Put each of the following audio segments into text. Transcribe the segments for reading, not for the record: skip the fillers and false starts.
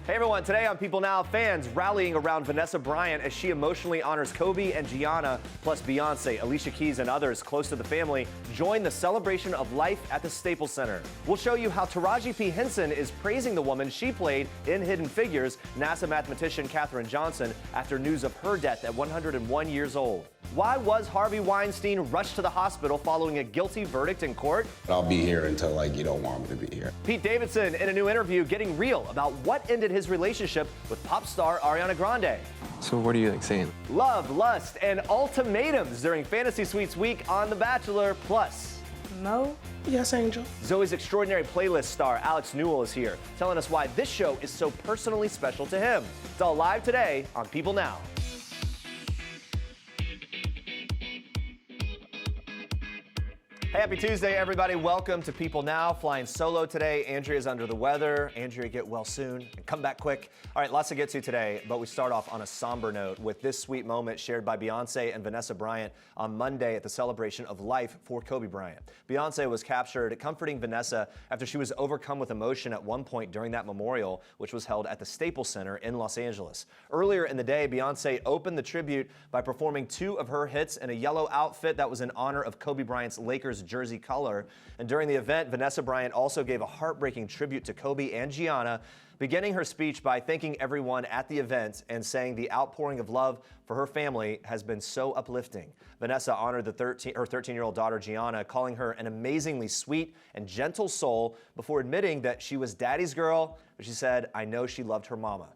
Hey everyone, today on People Now, fans rallying around Vanessa Bryant as she emotionally honors Kobe and Gianna, plus Beyonce, Alicia Keys, and others close to the family join the celebration of life at the Staples Center. We'll show you how Taraji P. Henson is praising the woman she played in Hidden Figures, NASA mathematician Katherine Johnson, after news of her death at 101 years old. Why was Harvey Weinstein rushed to the hospital following a guilty verdict in court? I'll be here until you don't want me to be here. Pete Davidson, in a new interview, getting real about what ended his relationship with pop star Ariana Grande. So what are you saying? Love, lust, and ultimatums during Fantasy Suites week on The Bachelor. Plus, Mo? Yes, Angel. Zoeys extraordinary playlist star Alex Newell is here, telling us why this show is so personally special to him. It's all live today on People Now. Hey, happy Tuesday, everybody. Welcome to People Now. Flying solo today. Andrea's under the weather. Andrea, get well soon and come back quick. All right, lots to get to today, but we start off on a somber note with this sweet moment shared by Beyonce and Vanessa Bryant on Monday at the celebration of life for Kobe Bryant. Beyonce was captured comforting Vanessa after she was overcome with emotion at one point during that memorial, which was held at the Staples Center in Los Angeles. Earlier in the day, Beyonce opened the tribute by performing two of her hits in a yellow outfit that was in honor of Kobe Bryant's Lakers jersey color. And during the event, Vanessa Bryant also gave a heartbreaking tribute to Kobe and Gianna, beginning her speech by thanking everyone at the event and saying the outpouring of love for her family has been so uplifting. Vanessa honored her 13-year-old daughter Gianna, calling her an amazingly sweet and gentle soul before admitting that she was daddy's girl, but she said, "I know she loved her mama."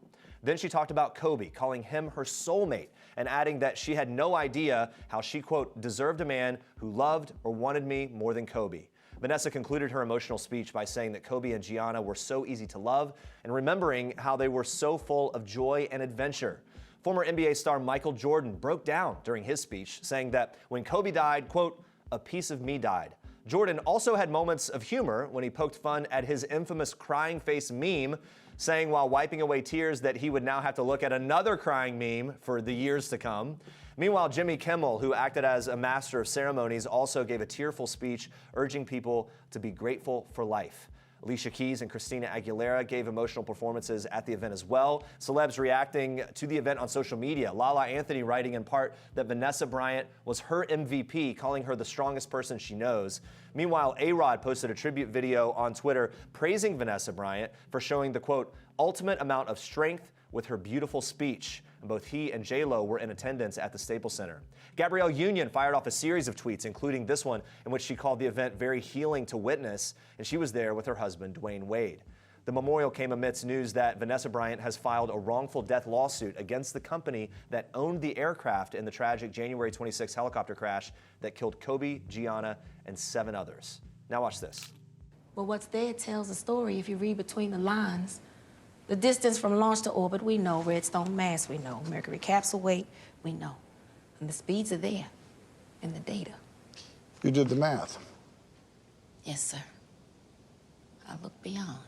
Then she talked about Kobe, calling him her soulmate, and adding that she had no idea how she, quote, deserved a man who loved or wanted me more than Kobe. Vanessa concluded her emotional speech by saying that Kobe and Gianna were so easy to love and remembering how they were so full of joy and adventure. Former NBA star Michael Jordan broke down during his speech, saying that when Kobe died, quote, "a piece of me died." Jordan also had moments of humor when he poked fun at his infamous crying face meme, saying while wiping away tears that he would now have to look at another crying meme for the years to come. Meanwhile, Jimmy Kimmel, who acted as a master of ceremonies, also gave a tearful speech urging people to be grateful for life. Alicia Keys and Christina Aguilera gave emotional performances at the event as well. Celebs reacting to the event on social media. Lala Anthony writing in part that Vanessa Bryant was her MVP, calling her the strongest person she knows. Meanwhile, A-Rod posted a tribute video on Twitter praising Vanessa Bryant for showing the, quote, ultimate amount of strength with her beautiful speech. And both he and J-Lo were in attendance at the Staples Center. Gabrielle Union fired off a series of tweets, including this one, in which she called the event very healing to witness, and she was there with her husband, Dwayne Wade. The memorial came amidst news that Vanessa Bryant has filed a wrongful death lawsuit against the company that owned the aircraft in the tragic January 26 helicopter crash that killed Kobe, Gianna, and 7 others. Now watch this. Well, what's there tells a story if you read between the lines. The distance from launch to orbit, we know. Redstone mass, we know. Mercury capsule weight, we know. And the speeds are there in the data. You did the math. Yes, sir. I look beyond.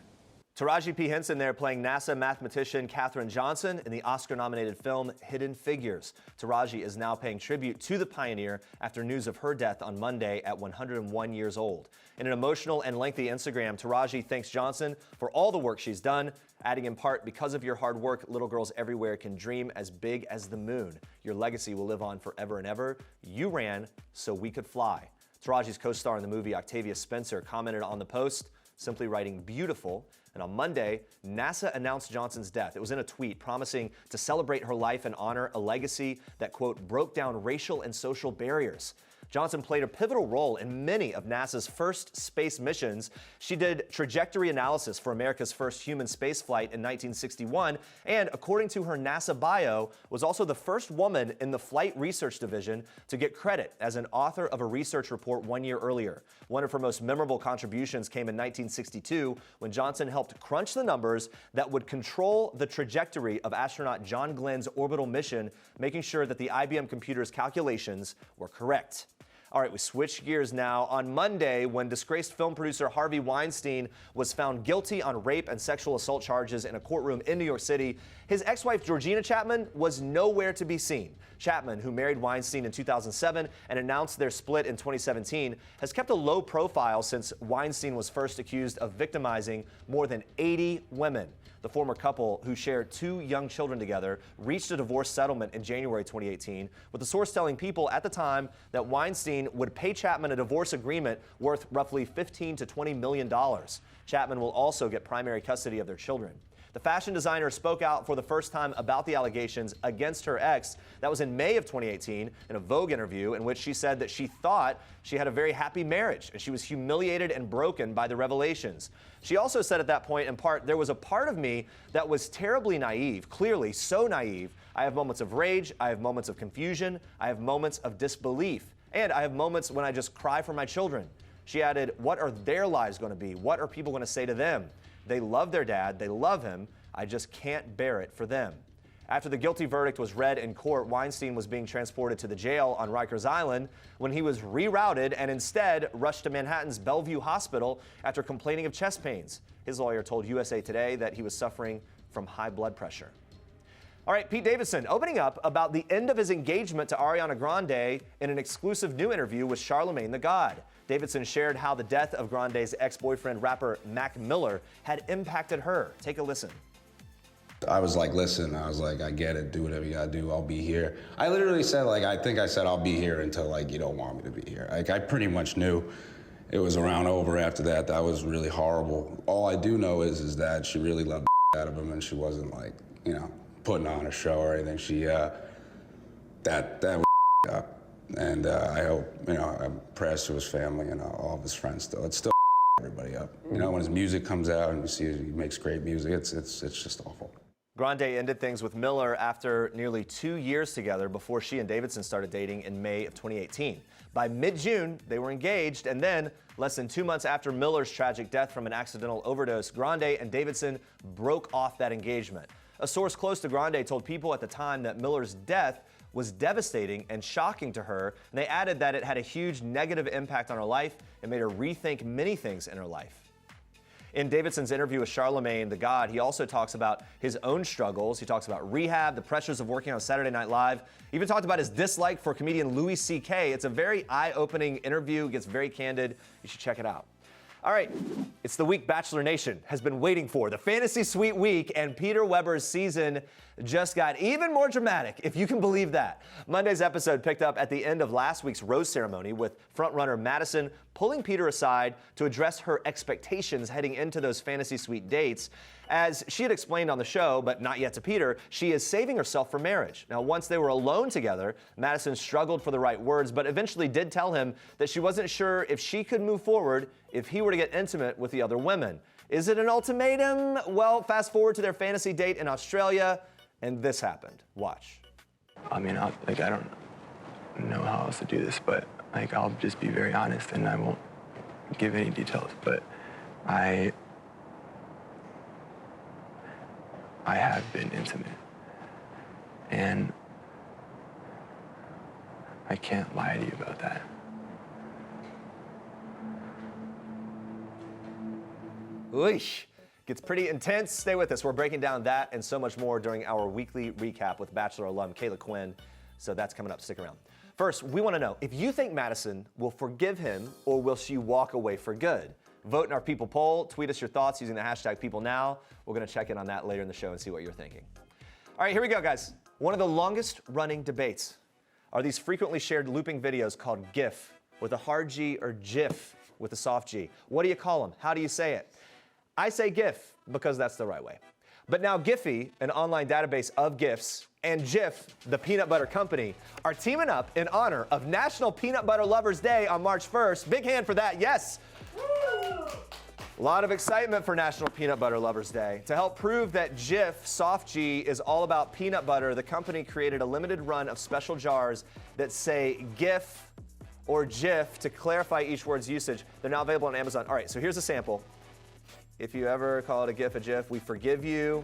Taraji P. Henson there playing NASA mathematician Katherine Johnson in the Oscar-nominated film Hidden Figures. Taraji is now paying tribute to the pioneer after news of her death on Monday at 101 years old. In an emotional and lengthy Instagram, Taraji thanks Johnson for all the work she's done, adding in part, "Because of your hard work, little girls everywhere can dream as big as the moon. Your legacy will live on forever and ever. You ran so we could fly." Taraji's co-star in the movie, Octavia Spencer, commented on the post, simply writing, "Beautiful." And on Monday, NASA announced Johnson's death. It was in a tweet promising to celebrate her life and honor a legacy that, quote, broke down racial and social barriers. Johnson played a pivotal role in many of NASA's first space missions. She did trajectory analysis for America's first human spaceflight in 1961, and according to her NASA bio, was also the first woman in the Flight Research Division to get credit as an author of a research report 1 year earlier. One of her most memorable contributions came in 1962 when Johnson helped crunch the numbers that would control the trajectory of astronaut John Glenn's orbital mission, making sure that the IBM computer's calculations were correct. All right, we switch gears now. On Monday, when disgraced film producer Harvey Weinstein was found guilty on rape and sexual assault charges in a courtroom in New York City, his ex-wife Georgina Chapman was nowhere to be seen. Chapman, who married Weinstein in 2007 and announced their split in 2017, has kept a low profile since Weinstein was first accused of victimizing more than 80 women. The former couple, who shared 2 young children together, reached a divorce settlement in January 2018, with the source telling People at the time that Weinstein would pay Chapman a divorce agreement worth roughly $15 to $20 million. Chapman will also get primary custody of their children. The fashion designer spoke out for the first time about the allegations against her ex. That was in May of 2018 in a Vogue interview in which she said that she thought she had a very happy marriage and she was humiliated and broken by the revelations. She also said at that point, in part, there was a part of me that was terribly naive, clearly so naive. I have moments of rage, I have moments of confusion, I have moments of disbelief, and I have moments when I just cry for my children. She added, what are their lives going to be? What are people going to say to them? They love their dad, they love him, I just can't bear it for them. After the guilty verdict was read in court, Weinstein was being transported to the jail on Rikers Island when he was rerouted and instead rushed to Manhattan's Bellevue Hospital after complaining of chest pains. His lawyer told USA Today that he was suffering from high blood pressure. All right, Pete Davidson opening up about the end of his engagement to Ariana Grande in an exclusive new interview with Charlamagne the God. Davidson shared how the death of Grande's ex-boyfriend, rapper Mac Miller, had impacted her. Take a listen. I was like, listen, I was like, I get it, do whatever you gotta do, I'll be here. I literally said, like, I think I said I'll be here until, like, you don't want me to be here. Like, I pretty much knew it was around over after that. That was really horrible. All I do know is that she really loved the out of him and she wasn't, like, you know, putting on a show or anything. She, that was up. And I hope, you know, I'm prayers to his family and all of his friends still. It's still everybody up. You know, when his music comes out and you see he makes great music, it's just awful. Grande ended things with Miller after nearly 2 years together before she and Davidson started dating in May of 2018. By mid-June, they were engaged, and then, less than 2 months after Miller's tragic death from an accidental overdose, Grande and Davidson broke off that engagement. A source close to Grande told People at the time that Miller's death was devastating and shocking to her, and they added that it had a huge negative impact on her life and made her rethink many things in her life. In Davidson's interview with Charlamagne the God, he also talks about his own struggles. He talks about rehab, the pressures of working on Saturday Night Live. He even talked about his dislike for comedian Louis C.K. It's a very eye-opening interview. It gets very candid. You should check it out. All right, it's the week Bachelor Nation has been waiting for, the Fantasy Suite week, and Peter Weber's season just got even more dramatic, if you can believe that. Monday's episode picked up at the end of last week's rose ceremony with frontrunner Madison pulling Peter aside to address her expectations heading into those Fantasy Suite dates. As she had explained on the show, but not yet to Peter, she is saving herself for marriage. Now, once they were alone together, Madison struggled for the right words, but eventually did tell him that she wasn't sure if she could move forward if he were to get intimate with the other women. Is it an ultimatum? Well, fast forward to their fantasy date in Australia, and this happened. Watch. I mean, I don't know how else to do this, but I'll just be very honest and I won't give any details, but I have been intimate, and I can't lie to you about that. Oosh. Gets pretty intense. Stay with us. We're breaking down that and so much more during our weekly recap with Bachelor alum Kayla Quinn. So that's coming up. Stick around. First, we want to know if you think Madison will forgive him or will she walk away for good? Vote in our People poll. Tweet us your thoughts using the hashtag PeopleNow. We're going to check in on that later in the show and see what you're thinking. All right, here we go, guys. One of the longest running debates are these frequently shared looping videos called GIF with a hard G or GIF with a soft G. What do you call them? How do you say it? I say GIF because that's the right way. But now Giphy, an online database of GIFs, and Jif, the peanut butter company, are teaming up in honor of National Peanut Butter Lovers Day on March 1st. Big hand for that, yes. A lot of excitement for National Peanut Butter Lovers Day. To help prove that Jif Soft G is all about peanut butter, the company created a limited run of special jars that say GIF or Jif to clarify each word's usage. They're now available on Amazon. All right, so here's a sample. If you ever call it a GIF, a JIF, we forgive you.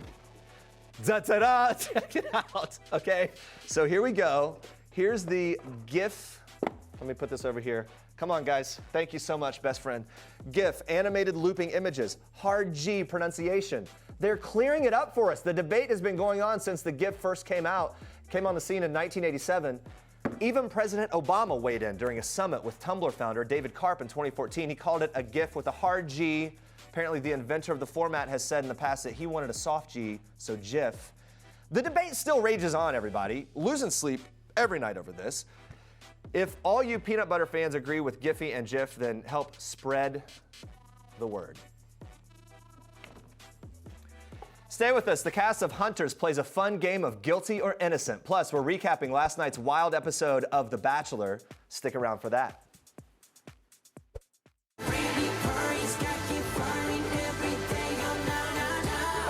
Da-da-da, check it out, okay? So here we go. Here's the GIF. Let me put this over here. Come on, guys. Thank you so much, best friend. GIF, animated looping images, hard G pronunciation. They're clearing it up for us. The debate has been going on since the GIF first came on the scene in 1987. Even President Obama weighed in during a summit with Tumblr founder David Karp in 2014. He called it a GIF with a hard G Apparently, the inventor of the format has said in the past that he wanted a soft G, so GIF. The debate still rages on, everybody. Losing sleep every night over this. If all you peanut butter fans agree with Giphy and GIF, then help spread the word. Stay with us. The cast of Hunters plays a fun game of guilty or innocent. Plus, we're recapping last night's wild episode of The Bachelor. Stick around for that.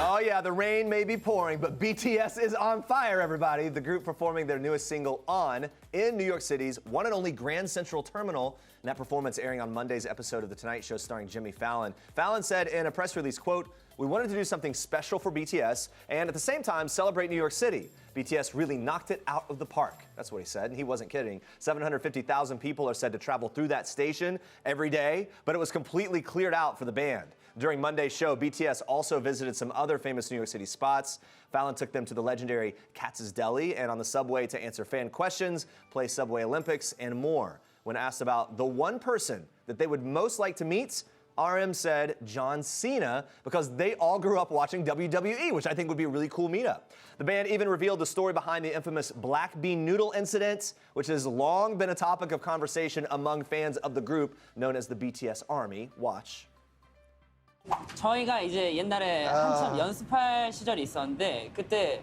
Oh yeah, the rain may be pouring, but BTS is on fire, everybody. The group performing their newest single, On, in New York City's one and only Grand Central Terminal. And that performance airing on Monday's episode of The Tonight Show starring Jimmy Fallon. Fallon said in a press release, quote, "We wanted to do something special for BTS and at the same time celebrate New York City. BTS really knocked it out of the park." That's what he said, and he wasn't kidding. 750,000 people are said to travel through that station every day, but it was completely cleared out for the band. During Monday's show, BTS also visited some other famous New York City spots. Fallon took them to the legendary Katz's Deli and on the subway to answer fan questions, play Subway Olympics, and more. When asked about the one person that they would most like to meet, RM said John Cena, because they all grew up watching WWE, which I think would be a really cool meetup. The band even revealed the story behind the infamous black bean noodle incident, which has long been a topic of conversation among fans of the group known as the BTS Army. Watch. 저희가 이제 옛날에 한참 연습할 시절이 있었는데 그때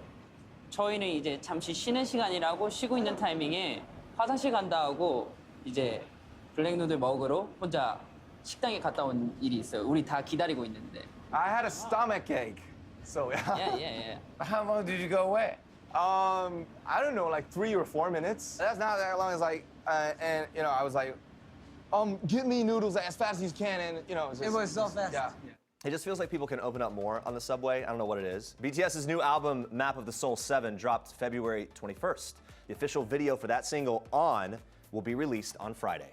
저희는 이제 잠시 쉬는 시간이라고 쉬고 있는 타이밍에 화장실 간다 하고 이제 블랙누들 먹으러 혼자 식당에 갔다 온 일이 있어요. 우리 다 기다리고 있는데. I had a stomach ache. So Yeah. how long did you go away? I don't know, like 3 or 4 minutes. That's not that long. It's like, and you know, I was like, get me noodles as fast as you can, and you know, It was so fast. Yeah. It just feels like people can open up more on the subway. I don't know what it is. BTS's new album, Map of the Soul 7, dropped February 21st. The official video for that single, On, will be released on Friday.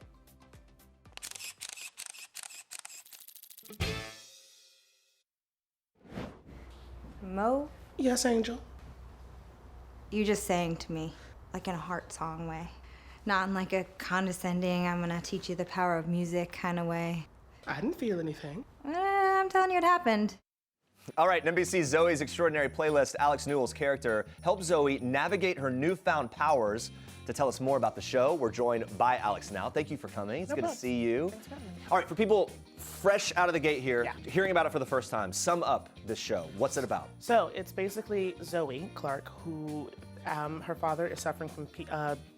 Mo, Yes, Angel. you just sang to me, like in a heart song way. Not in like a condescending, I'm gonna teach you the power of music kind of way. I didn't feel anything. I'm telling you it happened. All right, NBC's Zoe's Extraordinary Playlist, Alex Newell's character, helps Zoe navigate her newfound powers. To tell us more about the show, we're joined by Alex now. Thank you for coming. It's good to see you. Thanks for having me. All right, for people fresh out of the gate here, hearing about it for the first time, sum up this show. What's it about? So it's basically Zoe Clark, who her father is suffering from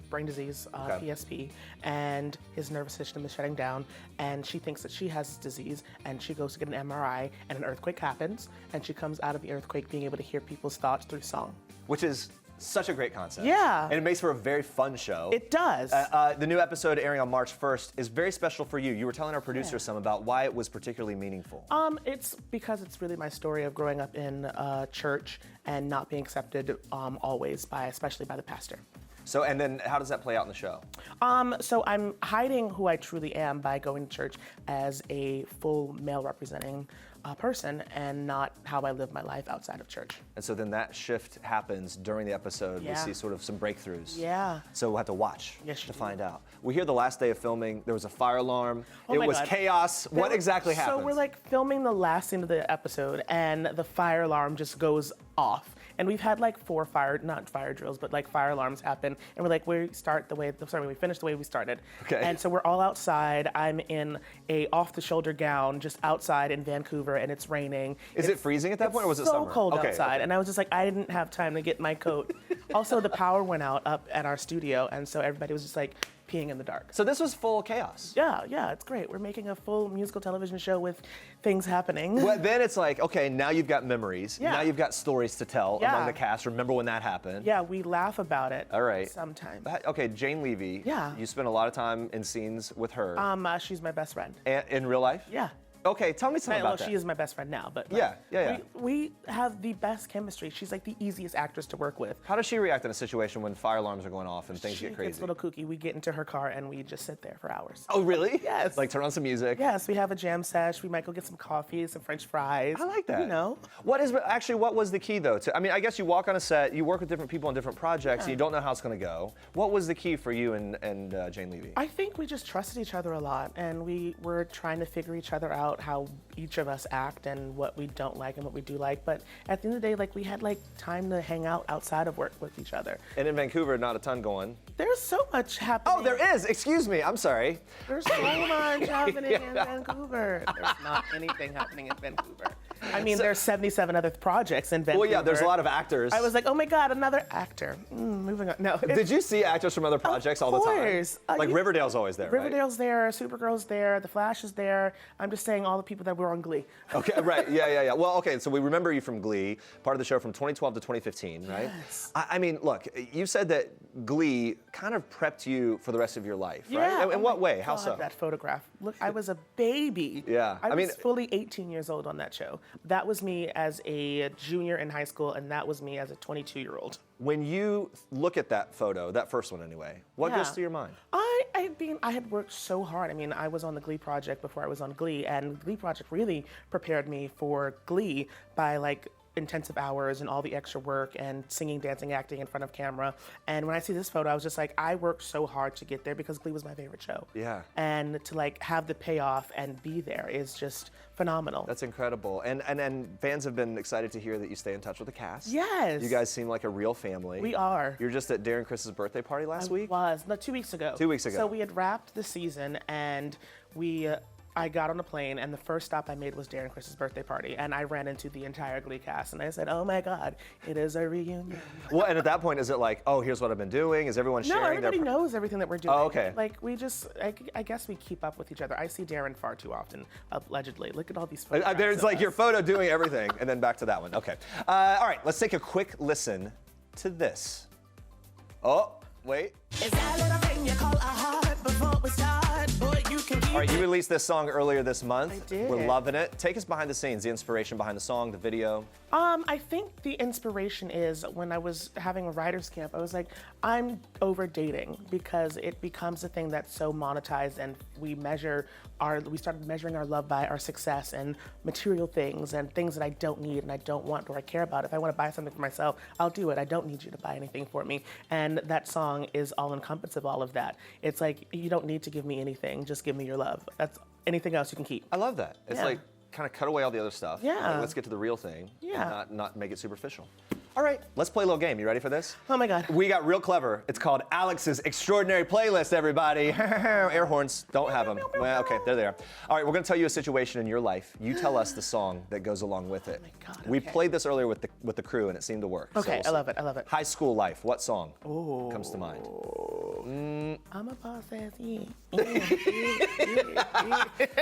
brain disease, PSP, and his nervous system is shutting down, and she thinks that she has disease, and she goes to get an MRI, and an earthquake happens, and she comes out of the earthquake being able to hear people's thoughts through song. Which is such a great concept. Yeah. And it makes for a very fun show. It does. The new episode airing on March 1st is very special for you. You were telling our producer some about why it was particularly meaningful. It's because it's really my story of growing up in church and not being accepted always especially by the pastor. So, and then how does that play out in the show? So I'm hiding who I truly am by going to church as a full male representing person and not how I live my life outside of church. And so then that shift happens during the episode. Yeah. We see sort of some breakthroughs. Yeah. So we'll have to watch Yes, you to do. find out. We hear the last day of filming, there was a fire alarm. Oh it my was God. chaos. What exactly happened? So we're like filming the last scene of the episode and the fire alarm just goes off. And we've had like 4 not fire drills, but like fire alarms happen. And we're like, we finish the way we started. Okay. And so we're all outside. I'm in a off-the-shoulder gown just outside in Vancouver and it's raining. Is it freezing at that point or was it summer? So cold Okay, outside. okay. And I was just like, I didn't have time to get my coat. Also, the power went out up at our studio. And so everybody was just like peeing in the dark. So this was full chaos. Yeah, it's great. We're making a full musical television show with things happening. Well, then it's like, okay, now you've got memories. Yeah. Now you've got stories to tell Yeah. among the cast. Remember when that happened? Yeah, we laugh about it. All right. Sometimes. Okay, Jane Levy. Yeah. You spent a lot of time in scenes with her. She's my best friend. In real life? Yeah. Okay, tell me something about that. She is my best friend now, but Yeah. We have the best chemistry. She's like the easiest actress to work with. How does she react in a situation when fire alarms are going off and things She get crazy? gets a little kooky. We get into her car and we just sit there for hours. Oh, really? Yes. Like turn on some music? Yes, we have a jam sesh. We might go get some coffee, some French fries. I like that. You know. What was the key though? I mean, I guess you walk on a set, you work with different people on different projects, and you don't know how it's going to go. What was the key for you and Jane Levy? I think we just trusted each other a lot, and we were trying to figure each other out about how each of us act and what we don't like and what we do like. But at the end of the day, like we had like time to hang out outside of work with each other. And in Vancouver, not a ton going. There's so much happening. Oh, there is. Excuse me. I'm sorry. There's so much happening in Vancouver. There's not anything happening in Vancouver. I mean, there's 77 other projects in Vancouver. Well, yeah, there's a lot of actors. I was like, oh my God, another actor. Moving on. No. Did you see actors from other projects all the time? Of course. Like Riverdale's always there, right? Riverdale's there, Supergirl's there, The Flash is there. I'm just saying all the people that were on Glee. Okay, right. Yeah. Well, okay, so we remember you from Glee, part of the show from 2012 to 2015, right? Yes. I mean, look, you said that Glee kind of prepped you for the rest of your life, Yeah. right? In what way? How God, so? That photograph. Look, I was a baby. Yeah, I I mean- was fully 18 years old on that show. That was me as a junior in high school, and that was me as a 22-year-old. When you look at that photo, that first one anyway, what goes Yeah. through your mind? I had worked so hard. I mean, I was on the Glee Project before I was on Glee, and Glee Project really prepared me for Glee by like intensive hours and all the extra work and singing, dancing, acting in front of camera. And when I see this photo, I was just like, I worked so hard to get there because Glee was my favorite show. Yeah. And to like have the payoff and be there is just phenomenal. That's incredible. And fans have been excited to hear that you stay in touch with the cast. Yes. You guys seem like a real family. We are. You were just at Darren Chris's birthday party last week? No, 2 weeks ago. 2 weeks ago. So we had wrapped the season, and I got on a plane, and the first stop I made was Darren Chris's birthday party, and I ran into the entire Glee cast, and I said, oh my God, it is a reunion. Well, and at that point, is it like, oh, here's what I've been doing? Is everyone No, sharing everybody knows everything that we're doing. Oh, okay. Like, we just, I guess we keep up with each other. I see Darren far too often, allegedly. Look at all these photos. There's like your photo doing everything, and then back to that one. Okay. All right, let's take a quick listen to this. Oh, wait. Is that little thing you call a heart before we start? Boy, you can keep All right, you released this song earlier this month. I did. We're loving it. Take us behind the scenes, the inspiration behind the song, the video. I think the inspiration is when I was having a writer's camp, I was like, I'm over dating because it becomes a thing that's so monetized, and we started measuring our love by our success and material things and things that I don't need and I don't want or I care about. If I want to buy something for myself, I'll do it. I don't need you to buy anything for me. And that song is all encompassing of all of that. It's like, you don't need to give me anything, just give me your love. That's anything else you can keep. I love that. It's Yeah. like, kind of cut away all the other stuff. Yeah. Like, let's get to the real thing. Yeah. And not make it superficial. All right, let's play a little game. You ready for this? Oh my God. We got real clever. It's called Alex's Extraordinary Playlist, everybody. Air horns, don't have them. Well, okay, there they are. All right, we're gonna tell you a situation in your life. You tell us the song that goes along with it. Oh my God, We okay. played this earlier with the crew, and it seemed to work. So Okay, we'll I see. love it, I love it. High school life, what song comes to mind? I'm a boss ass,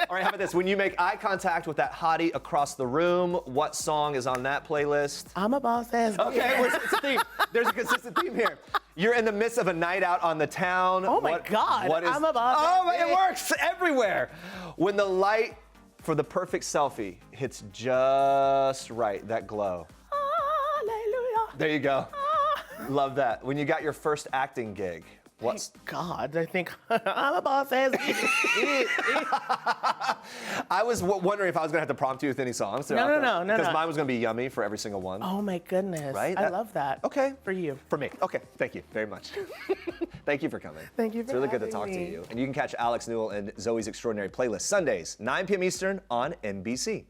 All right, how about this? When you make eye contact with that hottie across the room, what song is on that playlist? I'm a boss ass. Okay, it's a theme. There's a consistent theme here. You're in the midst of a night out on the town. Oh my God, I'm a boss Oh, ass it works everywhere. When the light for the perfect selfie hits just right, that glow. Hallelujah. There you go. Love that. When you got your first acting gig, what's God, I think I'm a boss ass. I was wondering if I was gonna have to prompt you with any songs. No. Because mine was gonna be Yummy for every single one. Oh my goodness. Right? I love that. Okay. For you. For me. Okay. Thank you very much. Thank you for coming. Thank you It's for really good to having talk to me. you. And you can catch Alex Newell and Zoe's Extraordinary Playlist Sundays, 9 p.m. Eastern on NBC.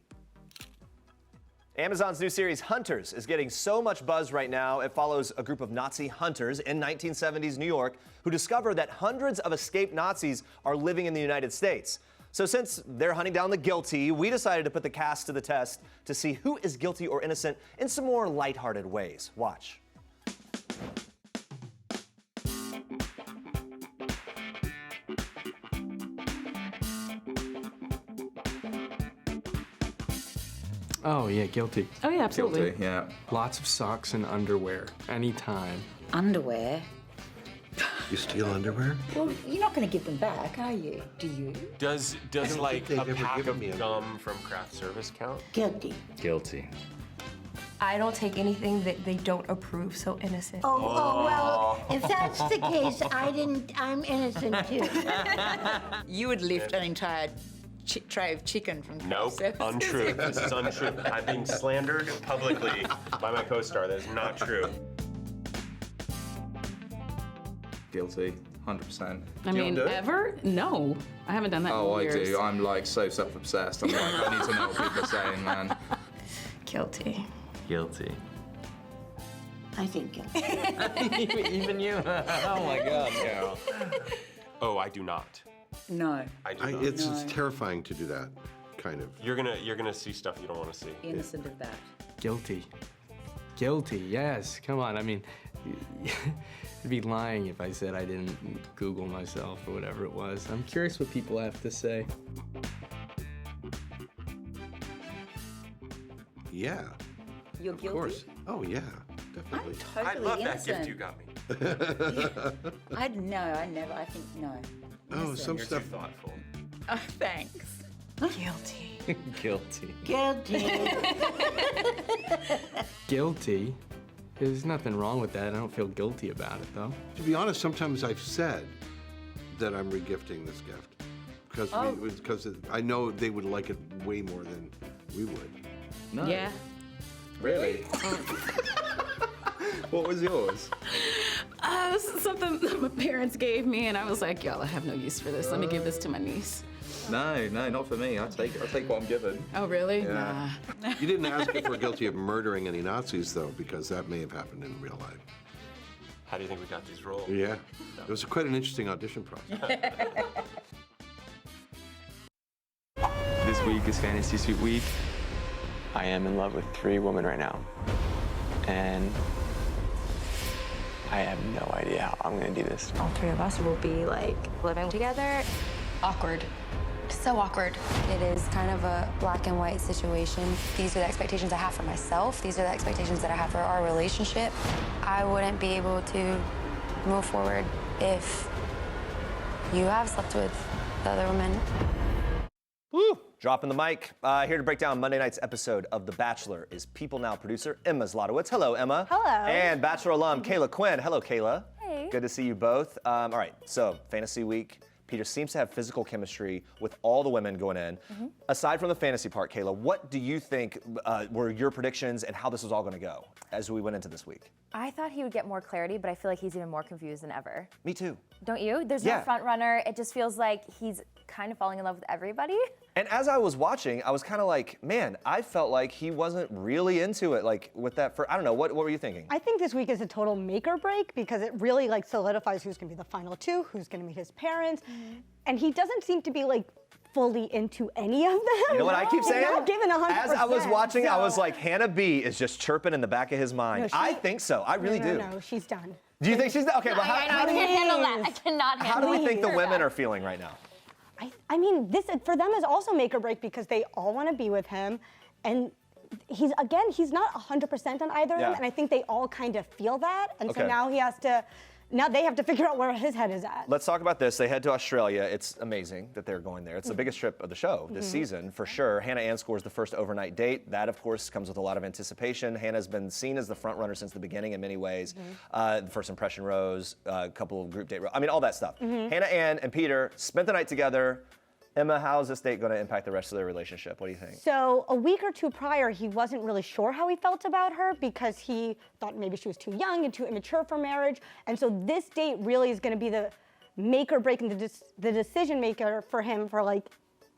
Amazon's new series, Hunters, is getting so much buzz right now. It follows a group of Nazi hunters in 1970s New York who discover that hundreds of escaped Nazis are living in the United States. So since they're hunting down the guilty, we decided to put the cast to the test to see who is guilty or innocent in some more lighthearted ways. Watch. Oh, yeah, guilty. Oh, yeah, absolutely. Guilty, yeah. Lots of socks and underwear, anytime. Underwear? You steal underwear? Well, you're not going to give them back, are you? Do you? Does don't like think a they've ever pack given of me a- gum from craft service count? Guilty. Guilty. I don't take anything that they don't approve, so innocent. Well, if that's the case, I'm innocent too. You would lift an entire tray of chicken from craft Nope, service. untrue. This is untrue. I'm being slandered publicly by my co-star. That is not true. Guilty. 100%. I mean, ever? No, I haven't done that Oh, in I years. do. I'm like so self-obsessed. I'm like, I need to know what people are saying, man. Guilty. Guilty. I think guilty. Even you? Oh my God, Carol. Oh, I do not. No. I do not. It's terrifying to do that, kind of. You're gonna see stuff you don't want to see. Innocent of that. Guilty. Guilty, yes. Come on, I mean, I'd be lying if I said I didn't Google myself or whatever it was. I'm curious what people have to say. Yeah. You're of guilty? course. Oh, yeah, definitely. I'm I totally love innocent. that gift you got me. I never. I think no. Oh, Innocent. some You're stuff. too thoughtful. Oh, thanks. Guilty. Guilty. Guilty. Guilty? There's nothing wrong with that. I don't feel guilty about it, though. To be honest, sometimes I've said that I'm regifting this gift because I know they would like it way more than we would. No. Yeah. Really? What was yours? Something that my parents gave me, and I was like, y'all, I have no use for this. Let me give this to my niece. No, not for me. I'll take what I'm given. Oh, really? Yeah. Nah. You didn't ask if we're guilty of murdering any Nazis, though, because that may have happened in real life. How do you think we got these roles? Yeah. It was quite an interesting audition process. This week is Fantasy Suite Week. I am in love with 3 women right now. And I have no idea how I'm gonna do this. All 3 of us will be like living together. Awkward. So awkward. It is kind of a black and white situation. These are the expectations I have for myself. These are the expectations that I have for our relationship. I wouldn't be able to move forward if you have slept with the other women. Woo! Dropping the mic. Here to break down Monday night's episode of The Bachelor is People Now producer Emma Zlotowitz. Hello, Emma. Hello. And Bachelor alum Kayla Quinn. Hello, Kayla. Hey. Good to see you both. All right, so Fantasy Week. Peter seems to have physical chemistry with all the women going in. Aside from the fantasy part, Kayla, what do you think were your predictions and how this was all going to go as we went into this week? I thought he would get more clarity, but I feel like he's even more confused than ever. Me too. Don't you? There's no front runner. It just feels like he's kind of falling in love with everybody. And as I was watching, I was kind of like, man, I felt like he wasn't really into it, like with that. I don't know. What were you thinking? I think this week is a total make or break because it really like solidifies who's going to be the final 2, who's going to meet his parents, and he doesn't seem to be like fully into any of them. You know what I keep saying? He's not given 100%. As I was watching, so. I was like, Hannah B is just chirping in the back of his mind. No, I think so. I really do. No, she's done. Do you think she's done? Okay, well, I can't handle that. I cannot handle how do we think the that. women are feeling right now? I mean, this for them is also make or break because they all want to be with him, and he's not 100% on either of them, and I think they all kind of feel that, and so now they have to figure out where his head is at. Let's talk about this. They head to Australia. It's amazing that they're going there. It's the biggest trip of the show this season, for sure. Hannah Ann scores the first overnight date. That, of course, comes with a lot of anticipation. Hannah's been seen as the front runner since the beginning in many ways. The first impression rose, a couple of group date, I mean, all that stuff. Hannah Ann and Peter spent the night together. Emma, how is this date going to impact the rest of their relationship? What do you think? So a week or 2 prior, he wasn't really sure how he felt about her because he thought maybe she was too young and too immature for marriage. And so this date really is going to be the make or break and the decision maker for him for like,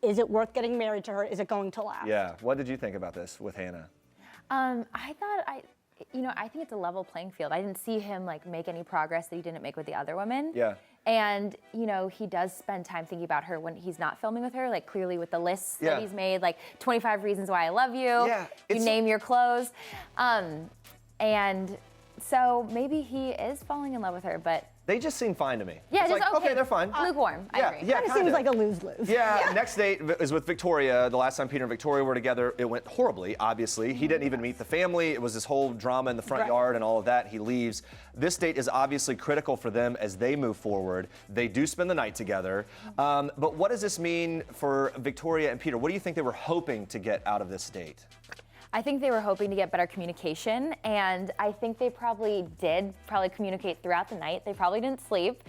is it worth getting married to her? Is it going to last? Yeah. What did you think about this with Hannah? I think it's a level playing field. I didn't see him like make any progress that he didn't make with the other women. Yeah. And, he does spend time thinking about her when he's not filming with her, like clearly with the lists that he's made, like 25 reasons why I love you, you name your clothes. And so maybe he is falling in love with her, but They just seem fine to me. yeah, It's just like, okay, they're fine. lukewarm. I agree. Yeah, Kind of seems like a lose-lose. Yeah, next date is with Victoria. The last time Peter and Victoria were together, it went horribly, obviously. He didn't even meet the family. It was this whole drama in the front yard and all of that. He leaves. This date is obviously critical for them as they move forward. They do spend the night together. But what does this mean for Victoria and Peter? What do you think they were hoping to get out of this date? I think they were hoping to get better communication, and I think they probably did communicate throughout the night. They probably didn't sleep.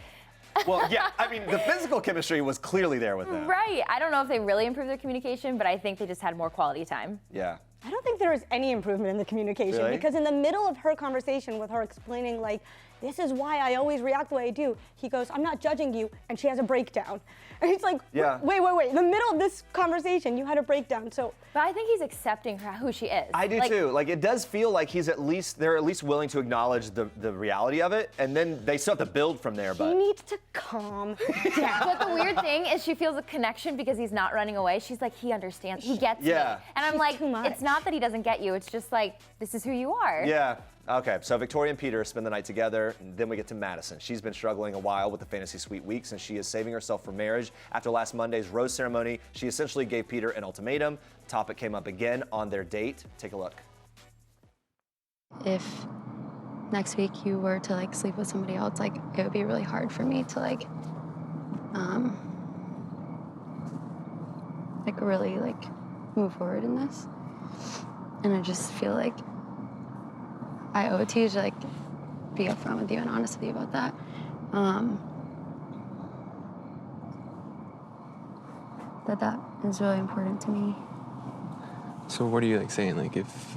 Well, yeah, I mean, the physical chemistry was clearly there with them. Right. I don't know if they really improved their communication, but I think they just had more quality time. Yeah. I don't think there is any improvement in the communication Really? because in the middle of her conversation with her explaining like, this is why I always react the way I do, he goes, I'm not judging you, and she has a breakdown. And it's like, Yeah. wait. In the middle of this conversation, you had a breakdown, so. But I think he's accepting her who she is. I do too. Like it does feel like they're at least willing to acknowledge the reality of it, and then they still have to build from there. He But needs to calm down. But the weird thing is she feels a connection because he's not running away. She's like, he understands, he gets me. Yeah. And I'm She's like, too much. it's not that he doesn't get you, it's just like, this is who you are. yeah. Okay, so Victoria and Peter spend the night together, and then we get to Madison. She's been struggling a while with the fantasy suite weeks, and she is saving herself for marriage. After last Monday's rose ceremony, she essentially gave Peter an ultimatum. The topic came up again on their date. Take a look. If next week you were to like sleep with somebody else, like it would be really hard for me to like really like move forward in this. And I just feel like I owe it to you to like be upfront with you and honest with you about that. That is really important to me. So what are you like saying? Like if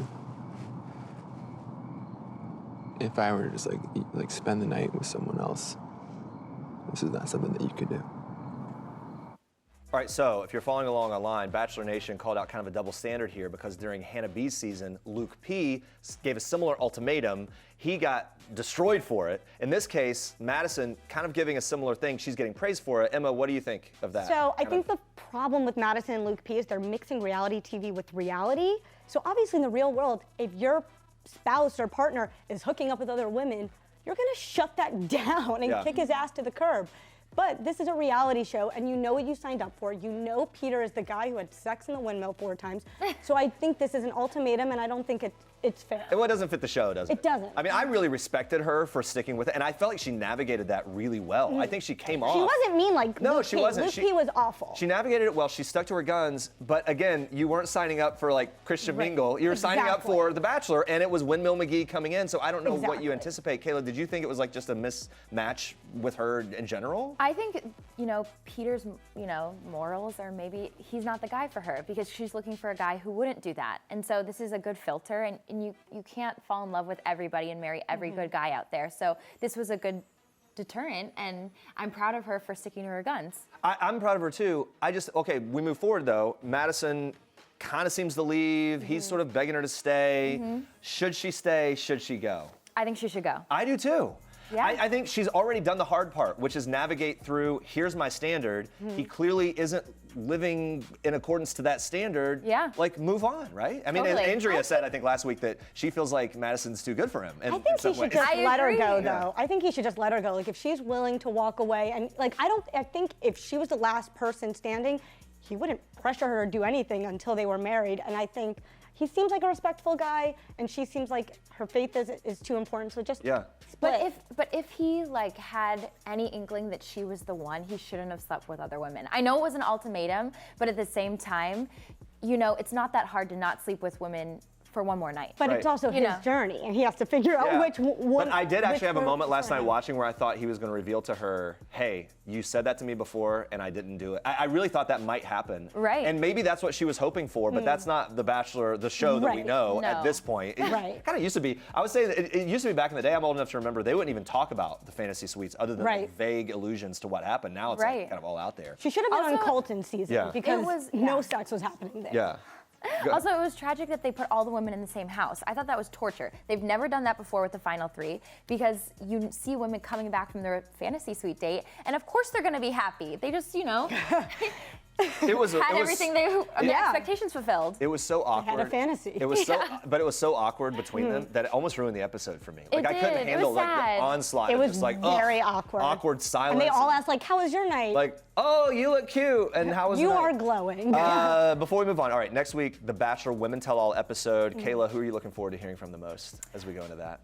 I were to just like spend the night with someone else, this is not something that you could do. All right, so if you're following along online, Bachelor Nation called out kind of a double standard here because during Hannah B's season, Luke P gave a similar ultimatum. He got destroyed for it. In this case, Madison kind of giving a similar thing. She's getting praised for it. Emma, what do you think of that? So I think the problem with Madison and Luke P is they're mixing reality TV with reality. So obviously in the real world, if your spouse or partner is hooking up with other women, you're gonna shut that down and kick his ass to the curb. But this is a reality show, and you know what you signed up for. You know Peter is the guy who had sex in the windmill 4 times. So I think this is an ultimatum, and I don't think it's fair. Well, it doesn't fit the show, does it? It doesn't. I mean, I really respected her for sticking with it, and I felt like she navigated that really well. I think she came off. She wasn't mean like No, Luke she P. wasn't. Luke P was awful. She navigated it well. She stuck to her guns. But again, you weren't signing up for like Christian Mingle. You were signing up for The Bachelor, and it was Windmill McGee coming in. So I don't know what you anticipate. Kayla, did you think it was like just a mismatch with her in general? I think, Peter's, morals are maybe he's not the guy for her because she's looking for a guy who wouldn't do that. And so this is a good filter, and you can't fall in love with everybody and marry every good guy out there. So this was a good deterrent, and I'm proud of her for sticking to her guns. I'm proud of her too. We move forward though. Madison kind of seems to leave. He's sort of begging her to stay. Should she stay? Should she go? I think she should go. I do too. Yeah. I think she's already done the hard part, which is navigate through, here's my standard. He clearly isn't living in accordance to that standard. Yeah. Like, move on, right? I mean, Totally. Andrea said, I think last week, that she feels like Madison's too good for him. I think he should just let her go, though. Yeah. I think he should just let her go. Like, if she's willing to walk away, and like, I think if she was the last person standing, he wouldn't pressure her to do anything until they were married. And I think he seems like a respectful guy, and she seems like her faith is too important. So just split. But if he like had any inkling that she was the one, he shouldn't have slept with other women. I know it was an ultimatum, but at the same time, it's not that hard to not sleep with women for one more night. But it's also his journey, and he has to figure out which one. But I did actually have a moment last night watching where I thought he was going to reveal to her, hey, you said that to me before, and I didn't do it. I really thought that might happen. Right. And maybe that's what she was hoping for, but that's not The Bachelor, the show that we know at this point. It kind of used to be. I would say that it used to be back in the day. I'm old enough to remember they wouldn't even talk about the fantasy suites other than like, vague allusions to what happened. Now it's like, kind of all out there. She should have been on Colton's season because no sex was happening there. Yeah. Also, it was tragic that they put all the women in the same house. I thought that was torture. They've never done that before with the final 3 because you see women coming back from their fantasy suite date, and of course they're going to be happy. They just, had everything their expectations fulfilled. It was so awkward. They had a fantasy. It was but it was so awkward between them that it almost ruined the episode for me. Like I couldn't handle like the onslaught. It of was just like very awkward. Awkward silence. And they all asked like, "How was your night?" Like, "Oh, you look cute." And how was you the night? are glowing. Before we move on, all right, next week, the Bachelor Women Tell All episode. Kayla, who are you looking forward to hearing from the most as we go into that?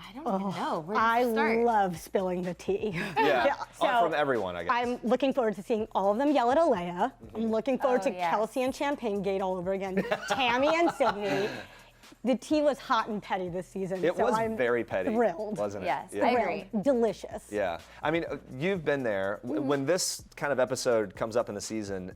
I don't even know. Where I to start? love spilling the tea. Yeah, So, from everyone, I guess. I'm looking forward to seeing all of them yell at Alea. I'm looking forward to Kelsey and Champagne Gate all over again. Tammy and Sydney. The tea was hot and petty this season. It so was I'm very petty, thrilled. wasn't it? Yes, Yeah. I agree. Delicious. Yeah, I mean, you've been there. When this kind of episode comes up in the season,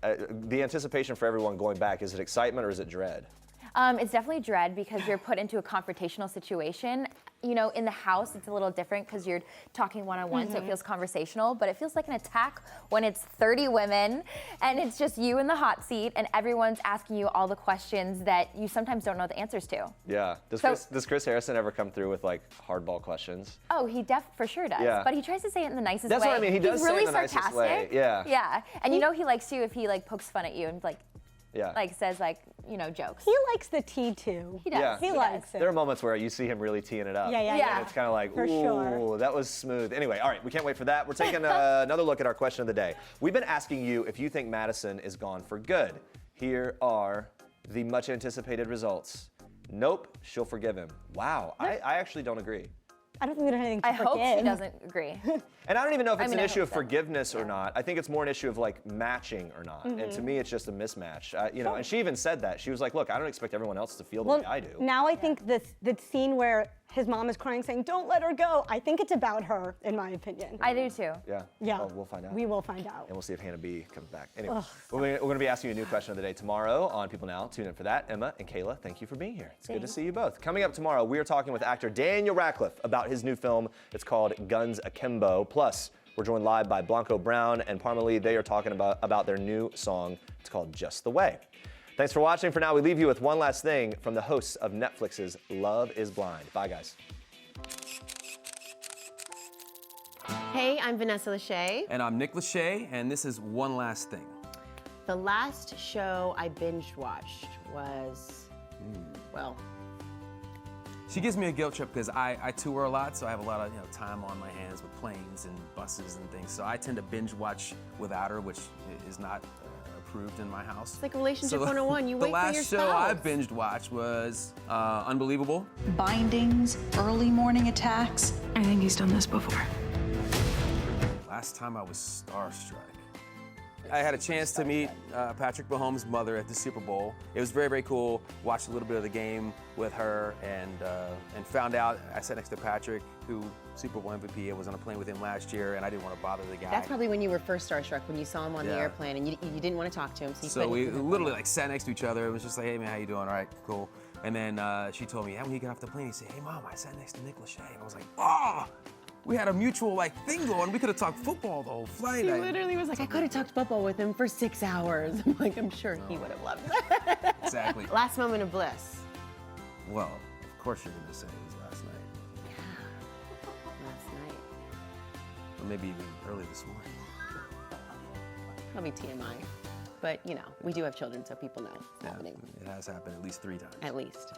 the anticipation for everyone going back, is it excitement or is it dread? It's definitely dread because you're put into a confrontational situation. You know, in the house, it's a little different because you're talking one-on-one, so it feels conversational, but it feels like an attack when it's 30 women and it's just you in the hot seat and everyone's asking you all the questions that you sometimes don't know the answers to. Yeah. Does Chris Harrison ever come through with like hardball questions? Oh, he for sure does. Yeah. But he tries to say it in the nicest That's way. what I mean. He does He's really say it in the nicest sarcastic. way. Yeah. Yeah. And you know he likes you if he like pokes fun at you and like Yeah. like says like, you know, jokes. He likes the tea too. He does. Yeah. He likes it. There are moments where you see him really teeing it up. Yeah. And it's kind of like, For ooh, sure. that was smooth. Anyway, all right, we can't wait for that. We're taking another look at our question of the day. We've been asking you if you think Madison is gone for good. Here are the much anticipated results. Nope, she'll forgive him. Wow, I actually don't agree. I don't think there's anything to I hope she forgive. doesn't agree. And I don't even know if it's I mean, an I issue hope of so. forgiveness or not. I think it's more an issue of like matching or not. And to me, it's just a mismatch. You know, and she even said that. She was like, look, I don't expect everyone else to feel the way I do. Now I think the scene where his mom is crying saying, don't let her go, I think it's about her, in my opinion. I do too. Yeah. Yeah. Well, we'll find out. We will find out. And we'll see if Hannah B comes back. Anyway, Ugh. we're going to be asking you a new question of the day tomorrow on People Now. Tune in for that. Emma and Kayla, thank you for being here. It's good to see you both. Coming up tomorrow, we are talking with actor Daniel Radcliffe about his new film. It's called Guns Akimbo. Plus, we're joined live by Blanco Brown and Parma Lee. They are talking about their new song. It's called Just the Way. Thanks for watching. For now, we leave you with one last thing from the hosts of Netflix's Love is Blind. Bye, guys. Hey, I'm Vanessa Lachey. And I'm Nick Lachey, and this is One Last Thing. The last show I binge watched was, well, She gives me a guilt trip because I tour a lot, so I have a lot of time on my hands with planes and buses and things. So I tend to binge watch without her, which is not approved in my house. it's like relationship 101. You wait for your The last show I binged watched was Unbelievable. Bindings, early morning attacks. I think he's done this before. Last time I was starstruck. I had a chance to meet Patrick Mahomes' mother at the Super Bowl. It was very, very cool. Watched a little bit of the game with her and found out I sat next to Patrick, who Super Bowl MVP. I was on a plane with him last year, and I didn't want to bother the guy. That's probably when you were first starstruck, when you saw him on the airplane and you didn't want to talk to him. So we literally sat next to each other. It was just like, hey man, how you doing? All right, cool. And then she told me, when you get off the plane, he said, hey mom, I sat next to Nick Lachey. And I was like, oh! We had a mutual thing going. We could have talked football the whole flight. He literally was like, I could have talked football with him for 6 hours. I'm like, I'm sure he would have loved that. Exactly. Last moment of bliss. Well, of course you're gonna say it was last night. Last night. Or maybe even early this morning. Probably TMI. But, we do have children, so people know it's happening. It has happened at least 3 times. At least.